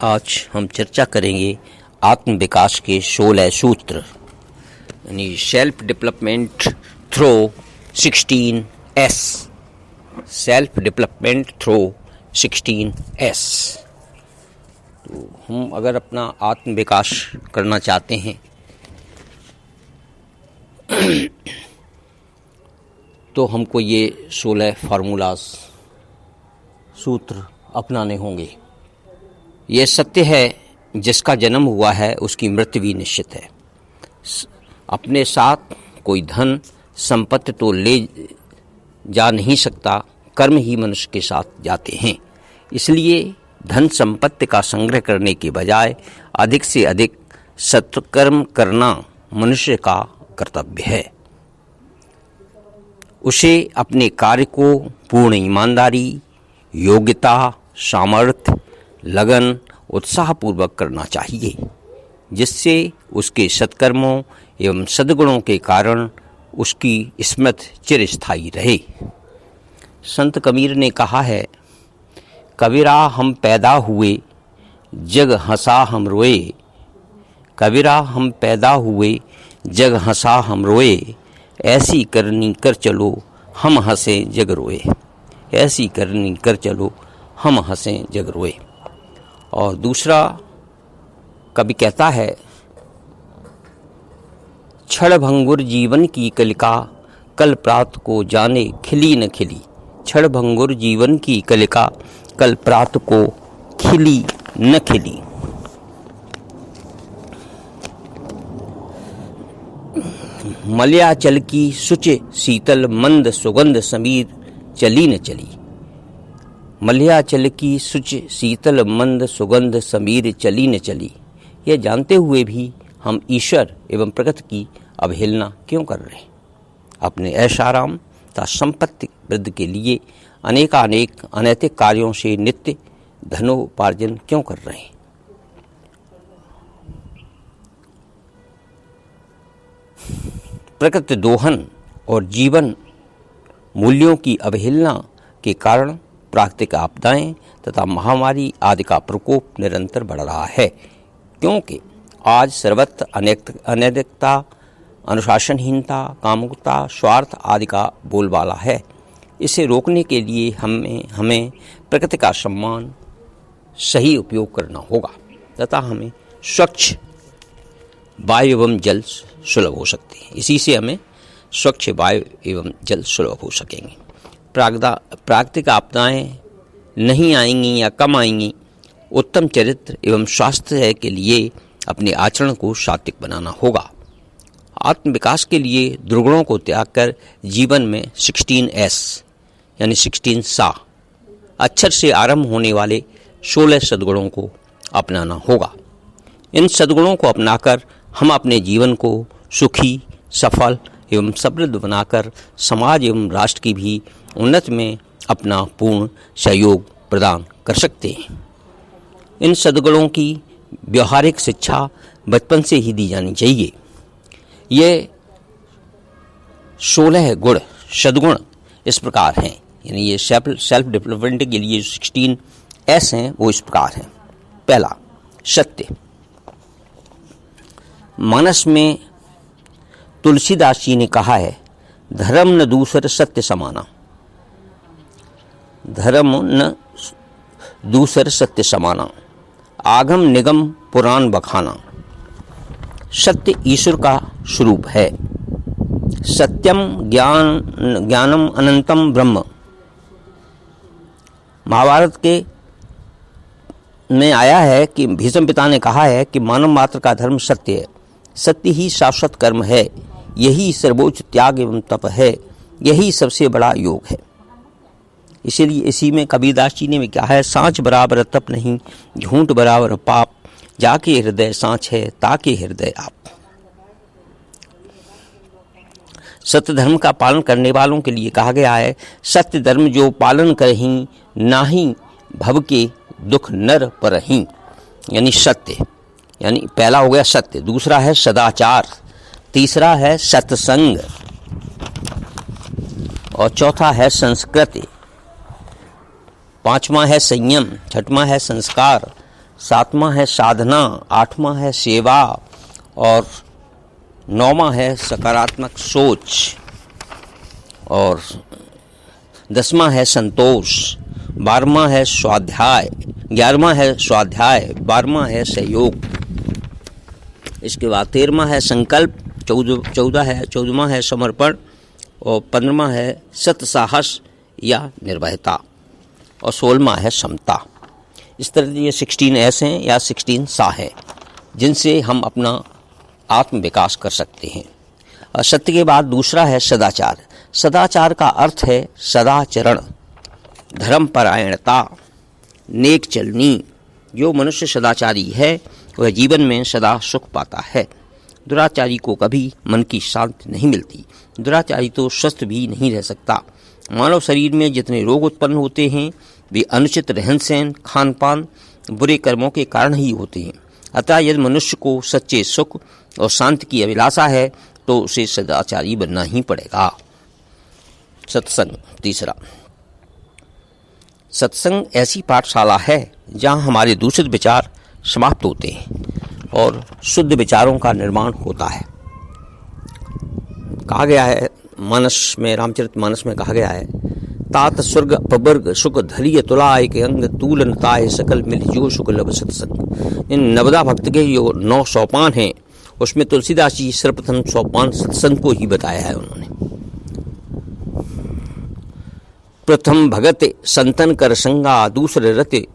आज हम चर्चा करेंगे आत्म विकास के 16 सूत्र यानी self development through 16S। Self development through 16S। तो हम अगर अपना आत्म विकास करना चाहते हैं तो हमको ये 16 फार्मूलाज सूत्र अपनाने होंगे। ये सत्य है, जिसका जन्म हुआ है उसकी मृत्यु भी निश्चित है। अपने साथ कोई धन संपत्ति तो ले जा नहीं सकता, कर्म ही मनुष्य के साथ जाते हैं। इसलिए धन संपत्ति का संग्रह करने के बजाय अधिक से अधिक सत्कर्म करना मनुष्य का कर्तव्य है। उसे अपने कार्य को पूर्ण ईमानदारी, योग्यता, सामर्थ्य, लगन, उत्साहपूर्वक करना चाहिए, जिससे उसके सत्कर्मों एवं सद्गुणों के कारण उसकी स्मृति चिरस्थायी रहे। संत कबीर ने कहा है, कबीरा हम पैदा हुए, जग हंसा हम रोए। कबीरा हम पैदा हुए, जग हंसा हम रोए। ऐसी करनी कर चलो, हम हंसे जग रोए। ऐसी करनी कर चलो, हम हंसें जग रोए। और दूसरा कवि कहता है, क्षण भंगुर जीवन की कलिका, कल प्रात को जाने खिली न खिली। क्षण भंगुर जीवन की कलिका, कल प्रात को खिली न खिली। मलयाचल की सुच शीतल मंद सुगंध समीर चली न चली। मलयाचल की सुच शीतल मंद सुगंध समीर चली न चली। यह जानते हुए भी हम ईश्वर एवं प्रकृति की अवहेलना क्यों कर रहे हैं? अपने ऐशाराम तथा संपत्ति वृद्धि के लिए अनेकानेक अनैतिक कार्यों से नित्य धनोपार्जन क्यों कर रहे हैं? प्रकृति दोहन और जीवन मूल्यों की अवहेलना के कारण प्राकृतिक आपदाएं तथा महामारी आदि का प्रकोप निरंतर बढ़ रहा है, क्योंकि आज सर्वत्र अनैतिकता, अनुशासनहीनता, कामुकता, स्वार्थ आदि का बोलबाला है। इसे रोकने के लिए हमें प्रकृति का सम्मान, सही उपयोग करना होगा तथा हमें स्वच्छ वायु एवं जल सुलभ हो सकते हैं। इसी से हमें स्वच्छ वायु एवं जल सुलभ हो सकेंगे। प्राकृतिक आपदाएं नहीं आएंगी या कम आएंगी। उत्तम चरित्र एवं स्वास्थ्य के लिए अपने आचरण को सात्विक बनाना होगा। आत्म विकास के लिए दुर्गुणों को त्याग कर जीवन में 16S यानी 16 सा अक्षर से आरंभ होने वाले 16 सद्गुणों को अपनाना होगा। इन सद्गुणों को अपनाकर हम अपने जीवन को सुखी, सफल एवं समृद्ध बनाकर समाज एवं राष्ट्र की भी उन्नति में अपना पूर्ण सहयोग प्रदान कर सकते हैं। इन सद्गुणों की व्यवहारिक शिक्षा बचपन से ही दी जानी चाहिए। ये 16 गुण सद्गुण इस प्रकार हैं, यानी ये सेल्फ डेवलपमेंट के लिए 16S हैं, वो इस प्रकार हैं। पहला, सत्य। मानस में तुलसीदास जी ने कहा है, धर्म न दूसर सत्य समाना। धर्म न दूसर सत्य समाना, आगम निगम पुराण बखाना। सत्य ईश्वर का स्वरूप है। सत्यम ज्ञानम अनंतम ब्रह्म। महाभारत के में आया है कि भीष्म पिता ने कहा है कि मानव मात्र का धर्म सत्य है। सत्य ही शाश्वत कर्म है। यही सर्वोच्च त्याग एवं तप है। यही सबसे बड़ा योग है। इसीलिए इसी में कबीरदास जी ने भी कहा है, सांच बराबर तप नहीं, झूठ बराबर पाप। जाके हृदय सांच है, ताके हृदय आप। सत्य धर्म का पालन करने वालों के लिए कहा गया है, सत्य धर्म जो पालन करहीं, नाही भव के दुख नर परहीं। यानी सत्य, यानी पहला हो गया सत्य, दूसरा है सदाचार, तीसरा है सत्संग और चौथा है संस्कृति, पांचवा है संयम, छठवां है संस्कार, सातवां है साधना, आठवां है सेवा और नौवां है सकारात्मक सोच और 10वां है संतोष, 12वां है स्वाध्याय, 11वां है स्वाध्याय, 12वां है सहयोग। इसके बाद 13वां है संकल्प, 14वां है समर्पण और 15वां है सत्साहस या निर्भयता और 16वां है समता। इस तरह ये 16 ऐसे हैं या 16 सा हैं जिनसे हम अपना आत्म विकास कर सकते हैं। और सत्य के बाद दूसरा है सदाचार। सदाचार का अर्थ है सदाचरण, धर्मपरायणता, नेक चलनी। जो मनुष्य सदाचारी है वह जीवन में सदा सुख पाता है। दुराचारी को कभी मन की शांति नहीं मिलती। दुराचारी तो स्वस्थ भी नहीं रह सकता। मानव शरीर में जितने रोग उत्पन्न होते हैं वे अनुचित रहन सहन, खान पान, बुरे कर्मों के कारण ही होते हैं। अतः यदि मनुष्य को सच्चे सुख और शांति की अभिलाषा है तो उसे सदाचारी बनना ही पड़ेगा। सत्संग। तीसरा, सत्संग ऐसी पाठशाला है जहाँ हमारे दूषित विचार समाप्त होते हैं और शुद्ध विचारों का निर्माण होता है। कहा गया है मानस में, रामचरितमानस में कहा गया है, तात स्वर्ग अपवर्ग सुख धैर्य तुला एक अंग तूलन ताय सकल मिल जो सुख लब सत्संग। इन नवदा भक्त के जो 9 सोपान हैं उसमें तुलसीदास जी सर्वप्रथम सोपान सत्संग को ही बताया है उन्होंने। प्रथम भगत संतन कर संगा, दूसरे रति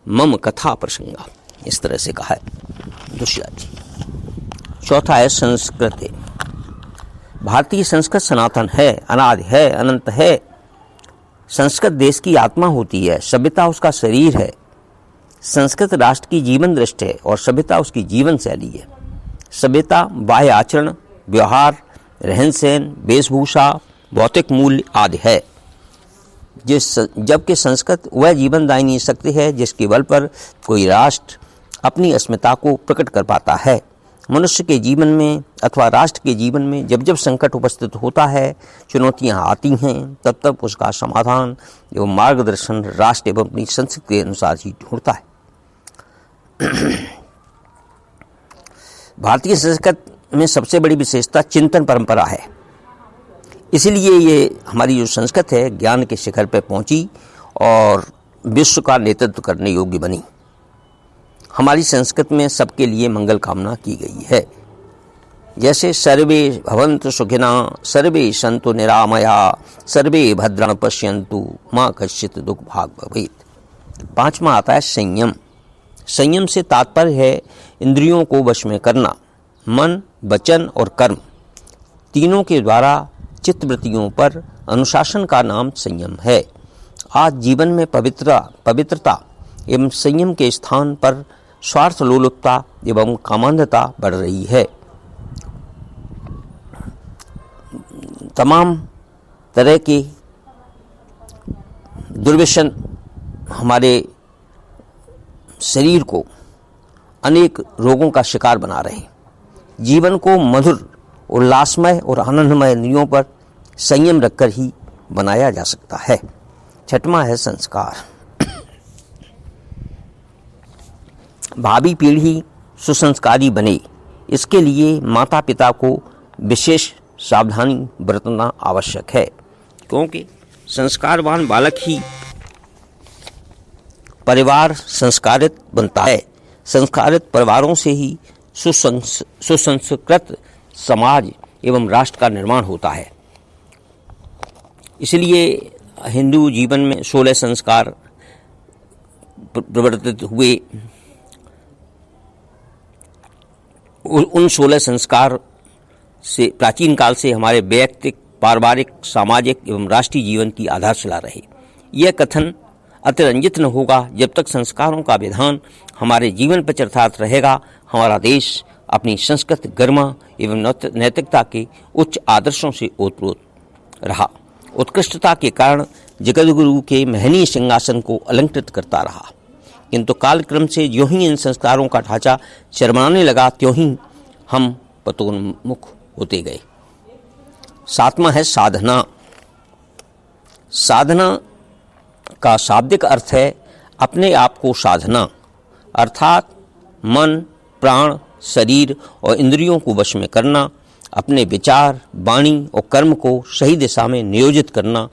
मम कथा प्रसंगा। इस तरह से कहा है तुलसीदास जी। चौथा है संस्कृत। भारतीय संस्कृत सनातन है, अनादि है, अनंत है। संस्कृत देश की आत्मा होती है, सभ्यता उसका शरीर है। संस्कृत राष्ट्र की जीवन दृष्टि है और सभ्यता उसकी जीवन शैली है। सभ्यता बाह्य आचरण, व्यवहार, रहन सहन, वेशभूषा, भौतिक मूल्य आदि है। जबकि संस्कृत वह जीवनदायिनी शक्ति है जिसके बल पर कोई राष्ट्र अपनी अस्मिता को प्रकट कर पाता है। मनुष्य के जीवन में अथवा राष्ट्र के जीवन में जब जब संकट उपस्थित होता है, चुनौतियां आती हैं, तब तब उसका समाधान एवं मार्गदर्शन राष्ट्र एवं अपनी संस्कृति के अनुसार ही ढूंढता है। भारतीय संस्कृत में सबसे बड़ी विशेषता चिंतन परंपरा है। इसलिए ये हमारी जो संस्कृत है ज्ञान के शिखर पर पहुंची और विश्व का नेतृत्व करने योग्य बनी। हमारी संस्कृत में सबके लिए मंगल कामना की गई है। जैसे सर्वे भवन्तु सुखिना, सर्वे सन्तु निरामया, सर्वे भद्राणि पश्यन्तु माँ कश्चित् दुःख भाग् भवेत्। 5वां आता है संयम। संयम से तात्पर्य है इंद्रियों को वश में करना। मन, वचन और कर्म तीनों के द्वारा चित्तवृत्तियों पर अनुशासन का नाम संयम है। आज जीवन में पवित्रता एवं संयम के स्थान पर स्वार्थ लोलुपता एवं कामांधता बढ़ रही है। तमाम तरह के दुर्व्यसन हमारे शरीर को अनेक रोगों का शिकार बना रहे हैं। जीवन को मधुर, उल्लासमय और आनंदमय इंद्रियों पर संयम रखकर ही बनाया जा सकता है। 6वां है संस्कार। भावी पीढ़ी सुसंस्कारी बने, इसके लिए माता पिता को विशेष सावधानी बरतना आवश्यक है, क्योंकि संस्कारवान बालक ही परिवार संस्कारित बनता है। संस्कारित परिवारों से ही सुसंस्कृत समाज एवं राष्ट्र का निर्माण होता है। इसलिए हिंदू जीवन में 16 संस्कार प्रवर्तित हुए। उन 16 संस्कार से प्राचीन काल से हमारे व्यक्तिक, पारिवारिक, सामाजिक एवं राष्ट्रीय जीवन की आधारशिला रही। यह कथन अतिरंजित न होगा जब तक संस्कारों का विधान हमारे जीवन पर चरितार्थ रहेगा। हमारा देश अपनी संस्कृत गरिमा एवं नैतिकता के उच्च आदर्शों से ओतप्रोत रहा। उत्कृष्टता के कारण जगद्गुरु के महनीय सिंहासन को अलंकृत करता रहा, किंतु कालक्रम से ज्यों ही इन संस्कारों का ढांचा चरमराने लगा त्यों ही हम पतोन्मुख होते गए। 7वां है साधना। साधना का शाब्दिक अर्थ है अपने आप को साधना, अर्थात मन, प्राण, शरीर और इंद्रियों को वश में करना, अपने विचार, वाणी और कर्म को सही दिशा में नियोजित करना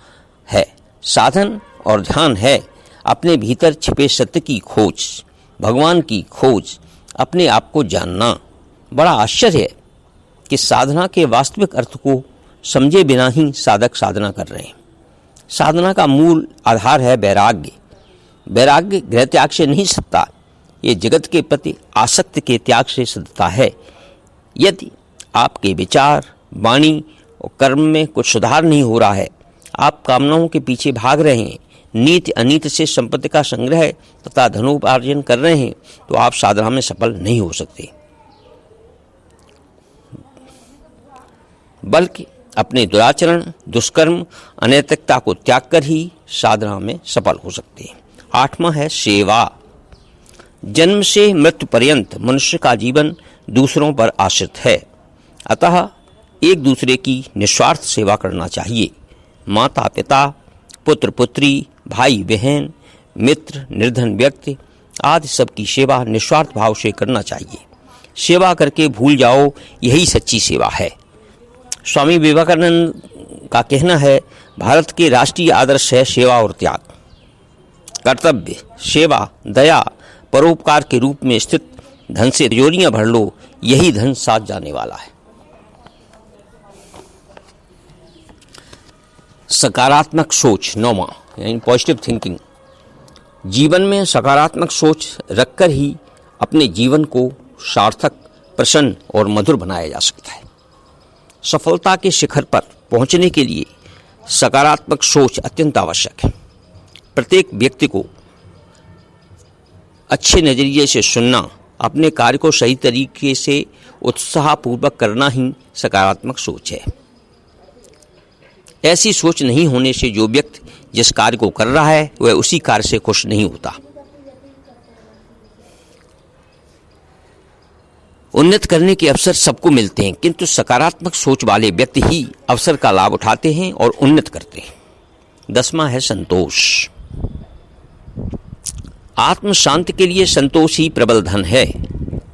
है। साधन और ध्यान है अपने भीतर छिपे सत्य की खोज, भगवान की खोज, अपने आप को जानना। बड़ा आश्चर्य है कि साधना के वास्तविक अर्थ को समझे बिना ही साधक साधना कर रहे हैं। साधना का मूल आधार है वैराग्य। वैराग्य गृह त्याग से नहीं सिद्धता, ये जगत के प्रति आसक्ति के त्याग से सिद्धता है। यदि आपके विचार, वाणी और कर्म में कुछ सुधार नहीं हो रहा है, आप कामनाओं के पीछे भाग रहे हैं, नीति अनीति से संपत्ति का संग्रह तथा धनोपार्जन कर रहे हैं, तो आप साधना में सफल नहीं हो सकते। बल्कि अपने दुराचरण, दुष्कर्म, अनैतिकता को त्याग कर ही साधना में सफल हो सकते हैं। 8वां है सेवा। जन्म से मृत्यु पर्यंत मनुष्य का जीवन दूसरों पर आश्रित है, अतः एक दूसरे की निस्वार्थ सेवा करना चाहिए। माता पिता, पुत्र पुत्री, भाई बहन, मित्र, निर्धन व्यक्ति आदि सबकी सेवा निस्वार्थ भाव से करना चाहिए। सेवा करके भूल जाओ, यही सच्ची सेवा है। स्वामी विवेकानंद का कहना है, भारत के राष्ट्रीय आदर्श है सेवा और त्याग। कर्तव्य, सेवा, दया, परोपकार के रूप में स्थित धन से तिजोरियां भर लो, यही धन साथ जाने वाला है। सकारात्मक सोच, 9वां यानी पॉजिटिव थिंकिंग। जीवन में सकारात्मक सोच रखकर ही अपने जीवन को सार्थक, प्रसन्न और मधुर बनाया जा सकता है। सफलता के शिखर पर पहुंचने के लिए सकारात्मक सोच अत्यंत आवश्यक है। प्रत्येक व्यक्ति को अच्छे नजरिए से सुनना, अपने कार्य को सही तरीके से उत्साहपूर्वक करना ही सकारात्मक सोच है। ऐसी सोच नहीं होने से जो व्यक्ति जिस कार्य को कर रहा है वह उसी कार्य से खुश नहीं होता। उन्नत करने के अवसर सबको मिलते हैं, किंतु सकारात्मक सोच वाले व्यक्ति ही अवसर का लाभ उठाते हैं और उन्नत करते हैं। 10वां है संतोष। आत्म शांति के लिए संतोष ही प्रबल धन है।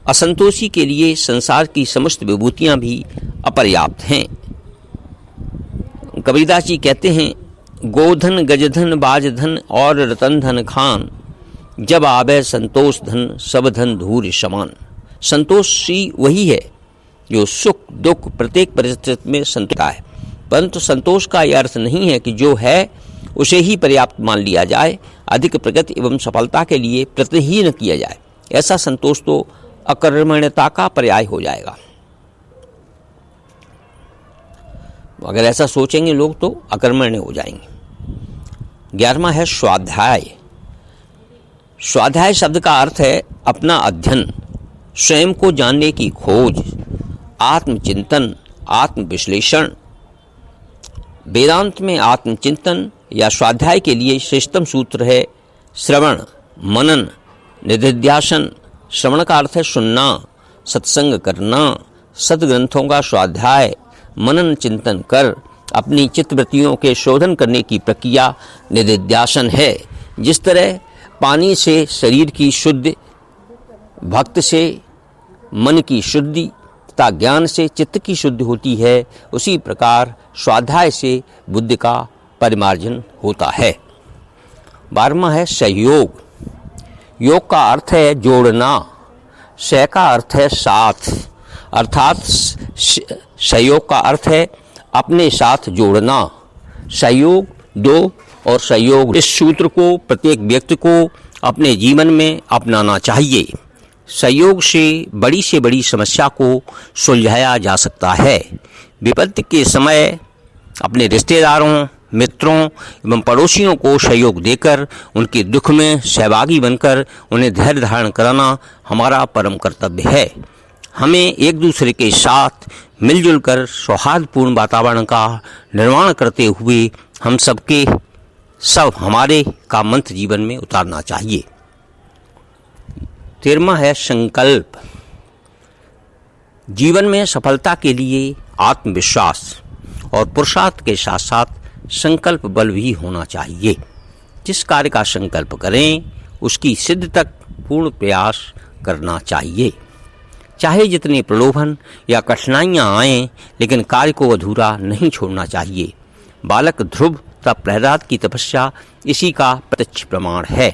असंतोषी के लिए संसार की समस्त विभूतियां भी अपर्याप्त हैं। कबीरदास जी कहते हैं, गोधन, गजधन, बाजधन और रतन धन खान, जब आवे संतोष धन, सब धन धूर समान। संतोषी वही है जो सुख दुख प्रत्येक परिस्थिति में संतुष्ट है, परंतु संतोष का यह अर्थ नहीं है कि जो है उसे ही पर्याप्त मान लिया जाए, अधिक प्रगति एवं सफलता के लिए प्रयत्न ही न किया जाए। ऐसा संतोष तो अकर्मण्यता का पर्याय हो जाएगा। अगर ऐसा सोचेंगे लोग तो अकर्मण्य हो जाएंगे। 11वां है स्वाध्याय। स्वाध्याय शब्द का अर्थ है अपना अध्ययन, स्वयं को जानने की खोज, आत्मचिंतन, आत्मविश्लेषण। वेदांत में आत्मचिंतन या स्वाध्याय के लिए श्रेष्ठतम सूत्र है श्रवण, मनन, निधिध्यासन। श्रवण का अर्थ है सुनना, सत्संग करना, सद्ग्रंथों का स्वाध्याय, मनन चिंतन कर अपनी चित्तवृत्तियों के शोधन करने की प्रक्रिया निधिध्यासन है। जिस तरह पानी से शरीर की शुद्धि, भक्त से मन की शुद्धि तथा ज्ञान से चित्त की शुद्धि होती है, उसी प्रकार स्वाध्याय से बुद्धि का परिमार्जन होता है। 12वां है सहयोग। योग का अर्थ है जोड़ना, सह का अर्थ है साथ, अर्थात सहयोग का अर्थ है अपने साथ जोड़ना। सहयोग दो और सहयोग, इस सूत्र को प्रत्येक व्यक्ति को अपने जीवन में अपनाना चाहिए। सहयोग से बड़ी समस्या को सुलझाया जा सकता है। विपत्ति के समय अपने रिश्तेदारों, मित्रों एवं पड़ोसियों को सहयोग देकर उनके दुख में सहभागी बनकर उन्हें धैर्य धारण कराना हमारा परम कर्तव्य है। हमें एक दूसरे के साथ मिलजुल कर सौहार्दपूर्ण वातावरण का निर्माण करते हुए हम सबके सब हमारे का मंत्र जीवन में उतारना चाहिए। 13वां है संकल्प। जीवन में सफलता के लिए आत्मविश्वास और पुरुषार्थ के साथ साथ संकल्प बल भी होना चाहिए। जिस कार्य का संकल्प करें उसकी सिद्धि तक पूर्ण प्रयास करना चाहिए। चाहे जितने प्रलोभन या कठिनाइयां आएं, लेकिन कार्य को अधूरा नहीं छोड़ना चाहिए। बालक ध्रुव तथा प्रहलाद की तपस्या इसी का प्रत्यक्ष प्रमाण है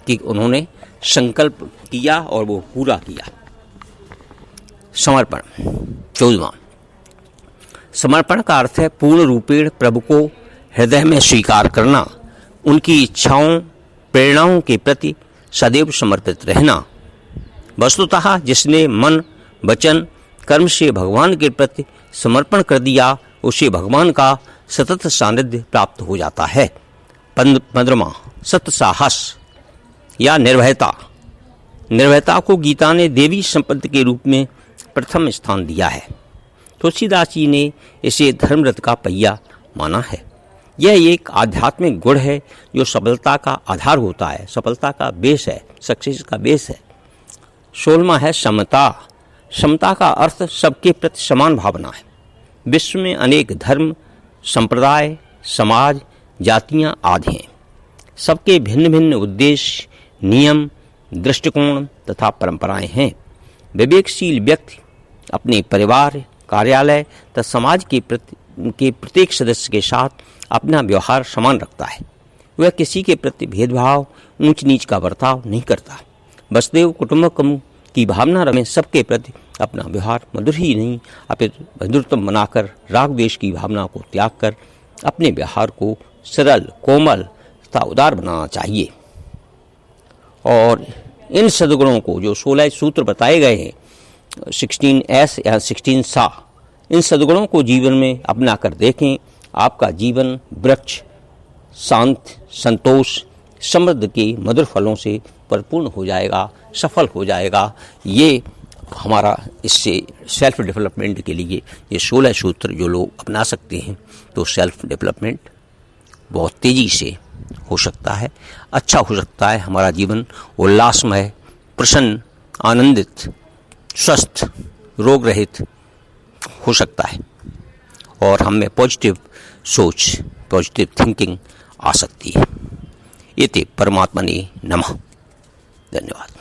कि उन्होंने संकल्प किया और वो पूरा किया। समर्पण। 14वां, समर्पण का अर्थ है पूर्ण रूपेण प्रभु को हृदय में स्वीकार करना, उनकी इच्छाओं प्रेरणाओं के प्रति सदैव समर्पित रहना। वस्तुतः जिसने मन वचन कर्म से भगवान के प्रति समर्पण कर दिया, उसे भगवान का सतत सानिध्य प्राप्त हो जाता है। 15वां, सत्य साहस या निर्भयता। निर्भयता को गीता ने देवी संपत्ति के रूप में प्रथम स्थान दिया है। तुलसीदास जी ने इसे धर्मरथ का पहिया माना है। यह एक आध्यात्मिक गुण है जो सफलता का आधार होता है, सफलता का बेस है, सक्सेस का बेस है। 16वां है समता। समता का अर्थ सबके प्रति समान भावना है। विश्व में अनेक धर्म, संप्रदाय, समाज, जातियां आदि हैं। सबके भिन्न भिन्न उद्देश्य, नियम, दृष्टिकोण तथा परंपराएं हैं। विवेकशील व्यक्ति अपने परिवार, कार्यालय तथा समाज के प्रत्येक सदस्य के साथ अपना व्यवहार समान रखता है। वह किसी के प्रति भेदभाव, ऊंच नीच का बर्ताव नहीं करता। वसुदेव कुटुंबकम की भावना में सबके प्रति अपना व्यवहार मधुर ही नहीं अपितु मधुरतम बनाकर राग द्वेष की भावना को त्याग कर अपने व्यवहार को सरल, कोमल तथा उदार बनाना चाहिए। और इन सद्गुणों को जो 16 सूत्र बताए गए हैं, 16S या 16 सा, इन सद्गुणों को जीवन में अपना कर देखें। आपका जीवन वृक्ष शांत, संतोष, समृद्ध के मधुर फलों से परिपूर्ण हो जाएगा, सफल हो जाएगा। ये हमारा इससे सेल्फ डेवलपमेंट के लिए ये 16 सूत्र जो लोग अपना सकते हैं तो सेल्फ डेवलपमेंट बहुत तेज़ी से हो सकता है, अच्छा हो सकता है। हमारा जीवन उल्लासमय, प्रसन्न, आनंदित, स्वस्थ, रोग रहित हो सकता है और हम में पॉजिटिव सोच, पॉजिटिव थिंकिंग आ सकती है। इति परमात्मने नमः। धन्यवाद।